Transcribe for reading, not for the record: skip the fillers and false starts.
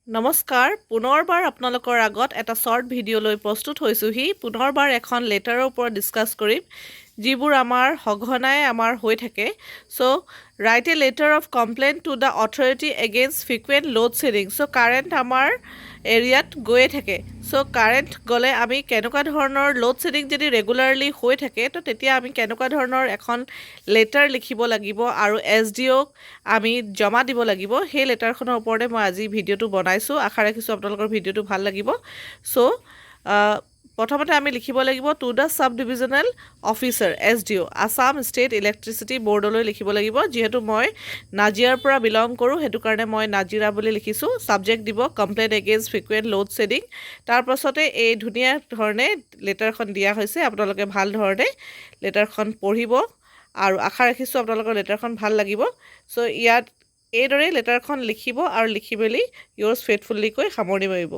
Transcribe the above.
নমস্কাৰ পুনৰবাৰ আপোনালোকৰ আগত এটা শ্বৰ্ট ভিডিঅ' লৈ প্ৰস্তুত হৈছোহি পুনৰবাৰ এখন লেটাৰৰ ওপৰত ডিছকাছ কৰিম যিবোৰ আমাৰ সঘনাই আমাৰ হৈ থাকে so' write a letter of complaint to the authority against frequent load shedding so' current আমাৰ এৰিয়াত গৈয়ে থাকে চ' কাৰেণ্ট গ'লে আমি কেনেকুৱা ধৰণৰ লোড শ্বেডিং যদি ৰেগুলাৰলি হৈ থাকে তো তেতিয়া আমি কেনেকুৱা ধৰণৰ এখন লেটাৰ লিখিব লাগিব আৰু SDOক আমি জমা দিব লাগিব সেই লেটাৰখনৰ ওপৰতে মই আজি ভিডিঅ'টো বনাইছোঁ আশা ৰাখিছোঁ আপোনালোকৰ ভিডিঅ'টো ভাল লাগিব চ' প্ৰথমতে আমি লিখিব লাগিব to the sub divisional officer SDO Assam state electricity বৰ্ডলৈ লিখিব লাগিব যিহেতু মই নাজিৰাৰ পৰা বিলং কৰোঁ সেইটো কাৰণে মই নাজিৰা বুলি লিখিছোঁ ছাবজেক্ট দিব complain against frequent load shedding তাৰপাছতে এই ধুনীয়া ধৰণে লেটাৰখন দিয়া হৈছে আপোনালোকে ভাল ধৰণে লেটাৰখন পঢ়িব আৰু আশা ৰাখিছোঁ আপোনালোকৰ লেটাৰখন ভাল লাগিব চ' ইয়াত এইদৰে লেটাৰখন লিখিব আৰু লিখি মেলি ইয়ৰ্ছ ফেইথফুল্লিকৈ সামৰণি মাৰিব